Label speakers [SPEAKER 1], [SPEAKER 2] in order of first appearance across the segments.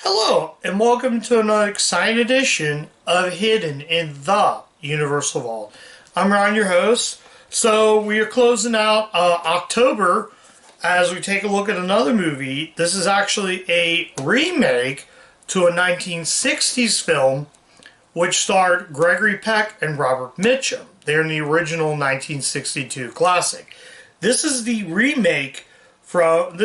[SPEAKER 1] Hello, and welcome to another exciting edition of Hidden in the Universal Vault. I'm Ryan, your host. So we are closing out October as we take a look at another movie. This is actually a remake to a 1960s film which starred Gregory Peck and Robert Mitchum. They're in the original 1962 classic. This is a remake from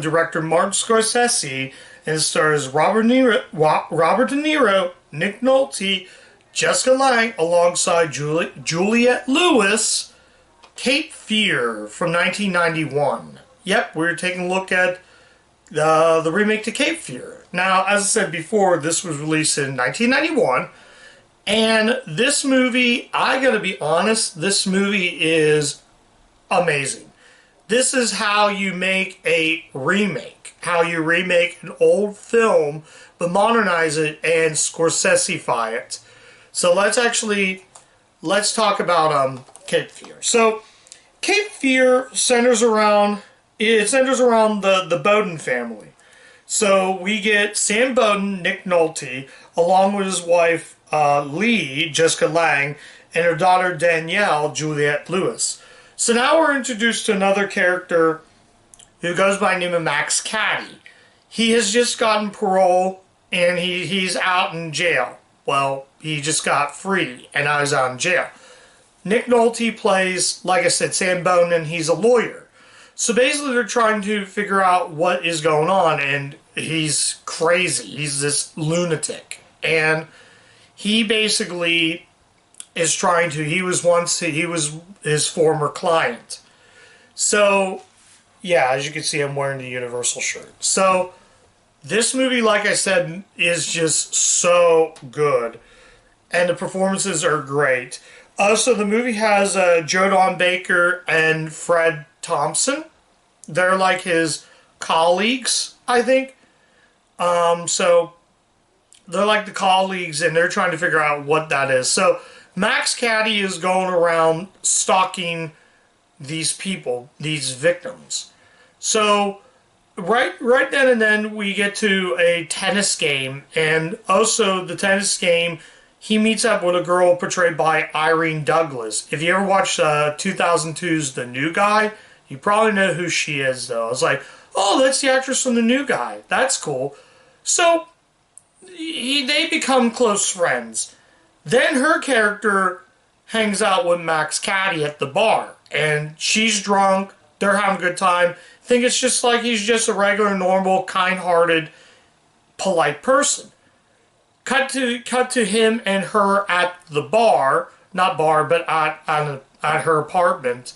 [SPEAKER 1] director Martin Scorsese, and it stars Robert De Niro, Nick Nolte, Jessica Lange, alongside Juliette Lewis. Cape Fear from 1991. Yep, we're taking a look at the remake to Cape Fear. Now, as I said before, this was released in 1991, and this movie, I gotta be honest, this movie is amazing. This is how you make a remake. How you remake an old film, but modernize it and Scorsese-fy it. So let's talk about Cape Fear. So Cape Fear centers around the Bowden family. So we get Sam Bowden, Nick Nolte, along with his wife Lee, Jessica Lange, and her daughter Danielle, Juliette Lewis. So now we're introduced to another character who goes by the name of Max Cady. He has just gotten parole and he's out in jail. Well, he just got free and now he's out in jail. Nick Nolte plays, like I said, Sam Bowden, and he's a lawyer. So basically they're trying to figure out what is going on, and he's crazy. He's this lunatic. And he basically is trying to, he was his former client. So yeah, as you can see, I'm wearing the Universal shirt. So this movie, like I said, is just so good. And the performances are great. So the movie has Joe Don Baker and Fred Thompson. They're like his colleagues, I think. So they're like the colleagues, and they're trying to figure out what that is. So Max Cady is going around stalking these people, these victims. So right then and then we get to a tennis game, and also the tennis game, he meets up with a girl portrayed by Irene Douglas. If you ever watched 2002's The New Guy, you probably know who she is, though. It's like, oh, that's the actress from The New Guy. That's cool. So they become close friends. Then her character hangs out with Max Cady at the bar, and she's drunk. They're having a good time. I think it's just like he's just a regular, normal, kind-hearted, polite person. Cut to him and her at the bar, not bar, but at her apartment,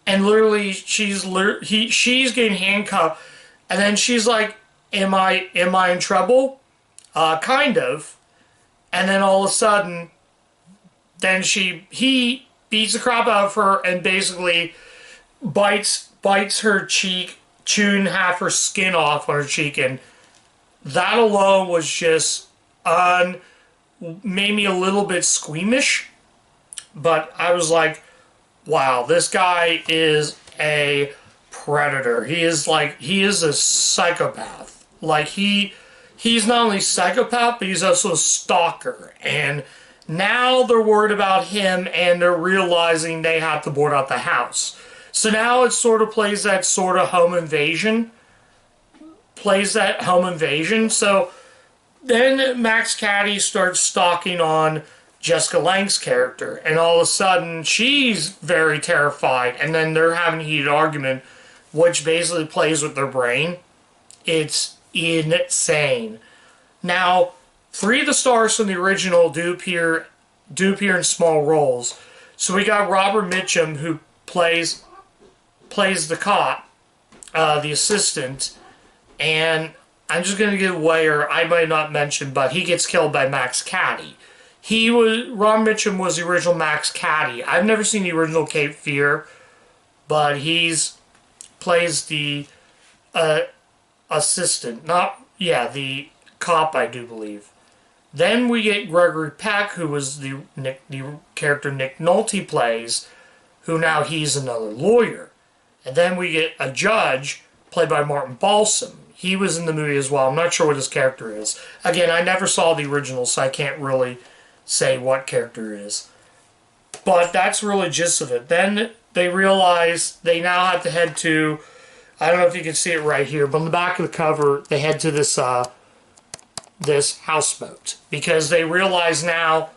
[SPEAKER 1] and literally she's getting handcuffed, and then she's like, "Am I in trouble?" Kind of, and then all of a sudden, then he beats the crap out of her and basically bites her cheek, chewing half her skin off on her cheek, and that alone was just made me a little bit squeamish. But I was like, wow, this guy is a predator. He is a psychopath. Like he's not only a psychopath, but he's also a stalker. And now they're worried about him, and they're realizing they have to board out the house. So now it sort of plays that sort of home invasion. So then Max Cady starts stalking on Jessica Lange's character, and all of a sudden she's very terrified, and then they're having a heated argument, which basically plays with their brain. It's insane. Now, 3 of the stars from the original do appear in small roles. So we got Robert Mitchum, who plays the cop, the assistant, and I'm just going to give away, or I might not mention, but he gets killed by Max Cady. Ron Mitchum was the original Max Cady. I've never seen the original Cape Fear, but plays the assistant, the cop, I do believe. Then we get Gregory Peck, who was the character Nick Nolte plays, who now he's another lawyer. And then we get a judge, played by Martin Balsam. He was in the movie as well. I'm not sure what his character is. Again, I never saw the original, so I can't really say what character it is. But that's really gist of it. Then they realize they now have to head to, I don't know if you can see it right here, but on the back of the cover, they head to this this houseboat because they realize now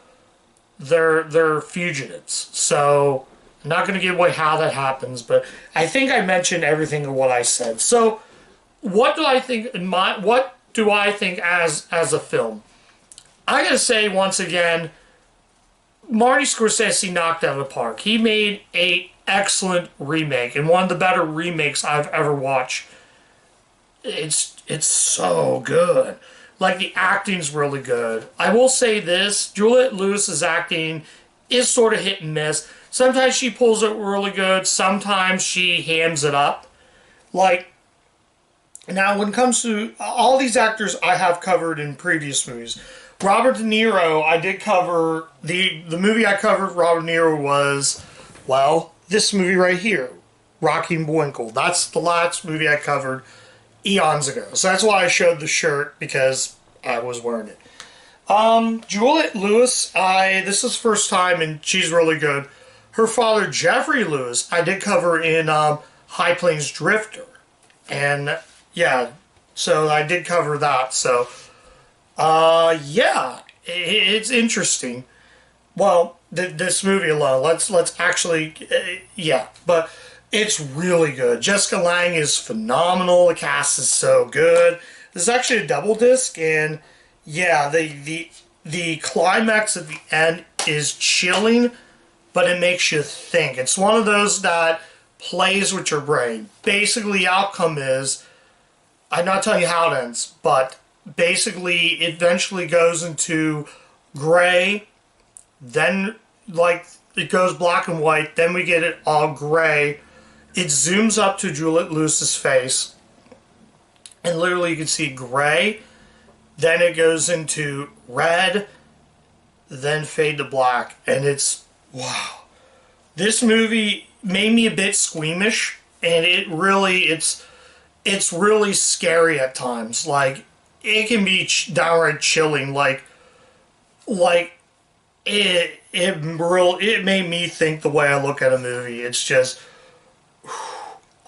[SPEAKER 1] they're fugitives. So I'm not going to give away how that happens, but I think I mentioned everything of what I said. So what do I think as a film? I gotta say once again, Marty Scorsese knocked out of the park. He made an excellent remake and one of the better remakes I've ever watched. It's so good. Like, the acting's really good. I will say this, Juliette Lewis's acting is sort of hit and miss. Sometimes she pulls it really good, sometimes she hams it up. Like, now when it comes to all these actors I have covered in previous movies, Robert De Niro, I did cover, the movie I covered Robert De Niro was, well, this movie right here, Rocky and Bullwinkle. That's the last movie I covered eons ago. So that's why I showed the shirt, because I was wearing it. Juliette Lewis, this is first time, and she's really good. Her father, Jeffrey Lewis, I did cover in High Plains Drifter. And, yeah, so I did cover that, so... yeah, it's interesting. Well, this movie alone, let's actually, yeah, but it's really good. Jessica Lange is phenomenal. The cast is so good. This is actually a double disc, and yeah, the climax at the end is chilling, but it makes you think. It's one of those that plays with your brain. Basically, the outcome is, I'm not telling you how it ends, but basically it eventually goes into gray, then like it goes black and white, then we get it all gray. It zooms up to Juliette Lewis's face, and literally you can see gray, then it goes into red, then fade to black, and it's, wow. This movie made me a bit squeamish, and it's really scary at times. Like, it can be downright chilling. Like it made me think the way I look at a movie. It's just,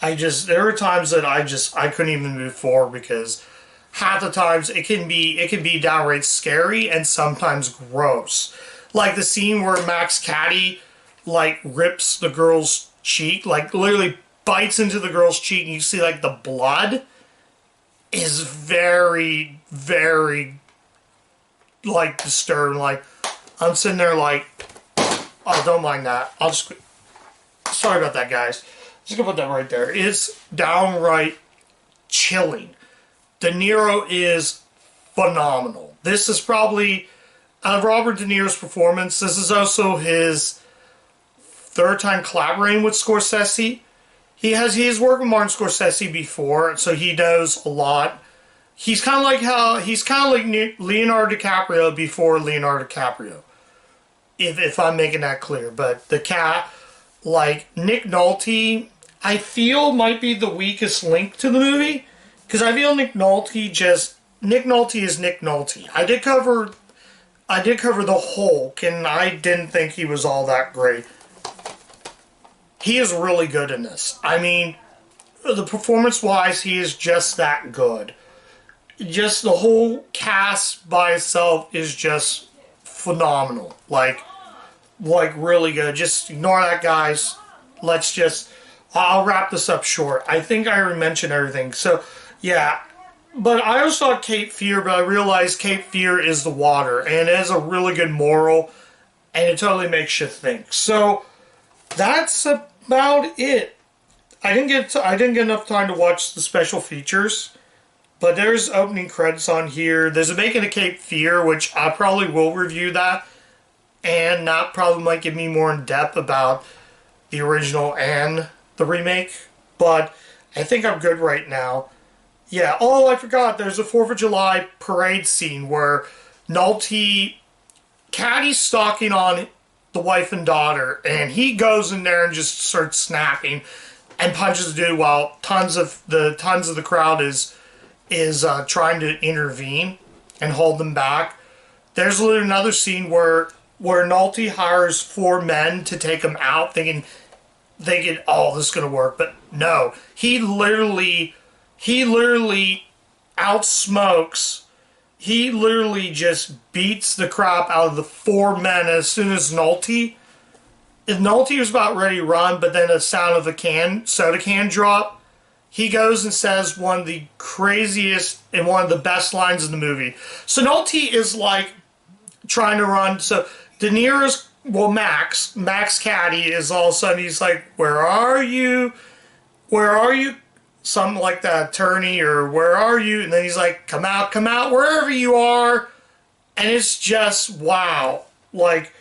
[SPEAKER 1] there are times that I couldn't even move forward, because half the times it can be downright scary and sometimes gross. Like the scene where Max Cady like rips the girl's cheek, like literally bites into the girl's cheek, and you see like the blood is very, very like disturbing. Like, I'm sitting there like, oh, don't mind that. I'll just, sorry about that, guys. Just gonna put that right there. It's downright chilling. De Niro is phenomenal. This is probably, out of Robert De Niro's performance, this is also his third time collaborating with Scorsese. He's worked with Martin Scorsese before, so he knows a lot. He's kind of like Leonardo DiCaprio before Leonardo DiCaprio, if I'm making that clear. But the cat, like Nick Nolte, I feel might be the weakest link to the movie, because I feel Nick Nolte is Nick Nolte. I did cover the Hulk, and I didn't think he was all that great. He is really good in this. I mean, the performance-wise, he is just that good. Just the whole cast by itself is just phenomenal. Like really good. Just ignore that, guys. I'll wrap this up short. I think I already mentioned everything. So, yeah. But I also saw Cape Fear, but I realized Cape Fear is the water. And it has a really good moral, and it totally makes you think. So, that's about it. I didn't get enough time to watch the special features, but there's opening credits on here. There's a Making of Cape Fear, which I probably will review that, and that probably might give me more in depth about the original and the remake, but I think I'm good right now. Yeah, oh, I forgot, there's a 4th of July parade scene where Caddy's stalking on the wife and daughter, and he goes in there and just starts snapping and punches the dude while tons of the crowd is is trying to intervene and hold them back. There's literally another scene where Nolte hires 4 men to take him out, thinking, oh, this is gonna work, but no, he literally outsmokes. He literally just beats the crap out of the 4 men as soon as Nolte was about ready to run, but then the sound of a soda can drop. He goes and says one of the craziest and one of the best lines in the movie. So Nolte is like trying to run. So De Niro's, Max Caddy is all of a sudden, he's like, where are you? Where are you? Something like that, attorney, or where are you? And then he's like, come out, wherever you are. And it's just, wow. Like,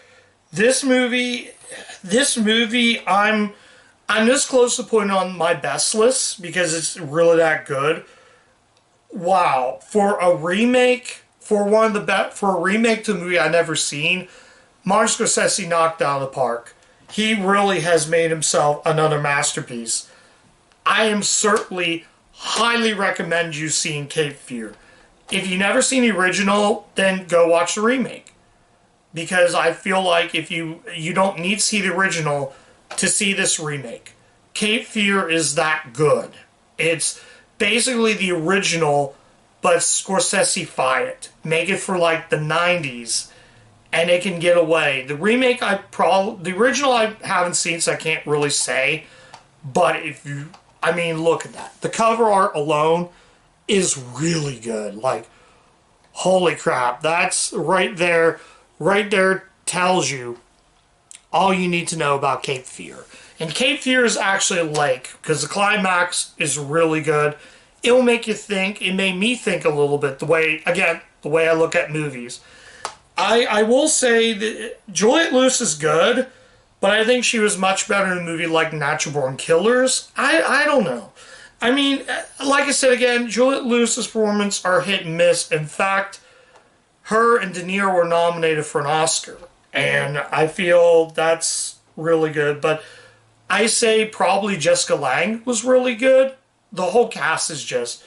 [SPEAKER 1] this movie, I'm this close to putting on my best list because it's really that good. Wow. For a remake, for a remake to a movie I've never seen, Martin Scorsese knocked out of the park. He really has made himself another masterpiece. I am certainly highly recommend you seeing Cape Fear. If you've never seen the original, then go watch the remake. Because I feel like if you don't need to see the original to see this remake. Cape Fear is that good. It's basically the original, but Scorsese-fy it. Make it for like the 90s, and it can get away. The remake, the original I haven't seen, so I can't really say. But look at that. The cover art alone is really good. Like, holy crap. That's right there tells you all you need to know about Cape Fear. And Cape Fear is actually a lake, because the climax is really good. It will make you think. It made me think a little bit, the way I look at movies. I will say that Juliette Lewis is good, but I think she was much better in a movie like Natural Born Killers. I don't know. I mean, like I said again, Juliette Lewis's performance are hit and miss. In fact, her and De Niro were nominated for an Oscar, and I feel that's really good. But I say probably Jessica Lange was really good. The whole cast is just,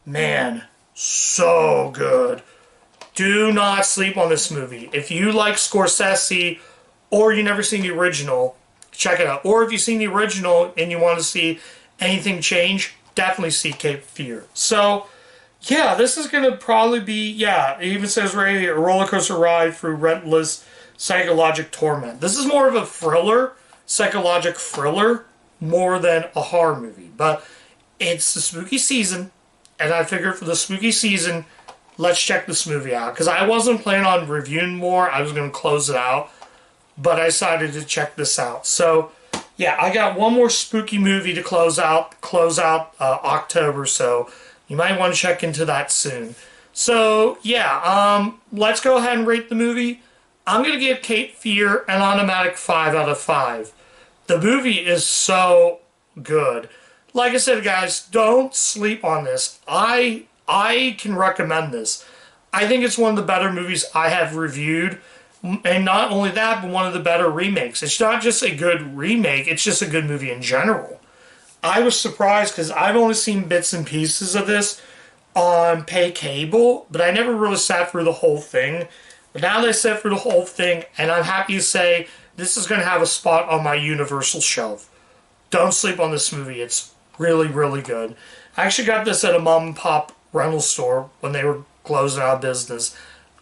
[SPEAKER 1] man, so good. Do not sleep on this movie. If you like Scorsese, or you never seen the original, check it out. Or if you've seen the original and you want to see anything change, definitely see Cape Fear. So, yeah, this is going to probably be, it even says right here, a roller coaster ride through relentless psychological torment. This is more of a thriller, psychological thriller, more than a horror movie. But it's the spooky season, and I figured for the spooky season, let's check this movie out. Because I wasn't planning on reviewing more. I was going to close it out. But I decided to check this out. So, yeah, I got one more spooky movie to close out October. So, you might want to check into that soon. So, yeah, let's go ahead and rate the movie. I'm going to give Cape Fear an automatic 5 out of 5. The movie is so good. Like I said, guys, don't sleep on this. I can recommend this. I think it's one of the better movies I have reviewed. And not only that, but one of the better remakes. It's not just a good remake, it's just a good movie in general. I was surprised because I've only seen bits and pieces of this on pay cable, but I never really sat through the whole thing. But now that I sat through the whole thing, and I'm happy to say this is going to have a spot on my Universal shelf. Don't sleep on this movie. It's really, really good. I actually got this at a mom and pop rental store when they were closing out of business.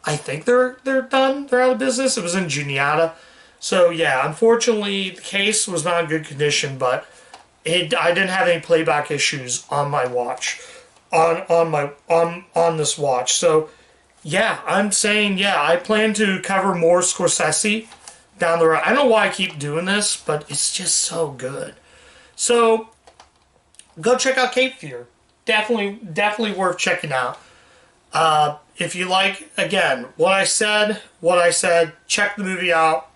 [SPEAKER 1] I think they're done. They're out of business. It was in Juniata. So, yeah, unfortunately, the case was not in good condition, but I didn't have any playback issues on my watch, on this watch. So, yeah, I'm saying, I plan to cover more Scorsese down the road. I don't know why I keep doing this, but it's just so good. So, go check out Cape Fear. Definitely worth checking out. If you like, again, what I said, check the movie out.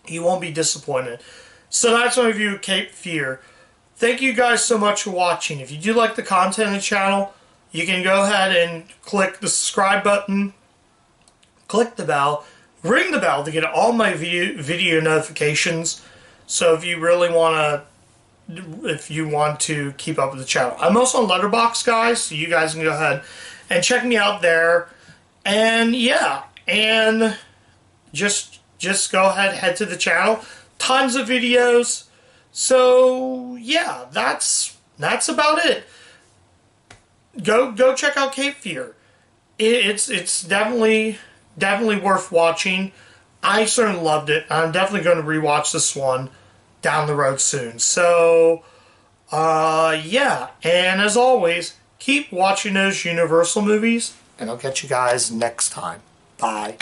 [SPEAKER 1] You won't be disappointed. So that's my review of Cape Fear. Thank you guys so much for watching. If you do like the content of the channel, you can go ahead and click the subscribe button, click the bell, ring the bell to get all my video notifications. So if you really want to if you want to keep up with the channel. I'm also on Letterboxd, guys, so you guys can go ahead and check me out there. And yeah, and just go ahead, head to the channel. Tons of videos. So yeah, that's about it. Go check out Cape Fear. It's definitely worth watching. I certainly loved it. I'm definitely going to rewatch this one down the road soon. So yeah, and as always, keep watching those Universal movies, and I'll catch you guys next time. Bye.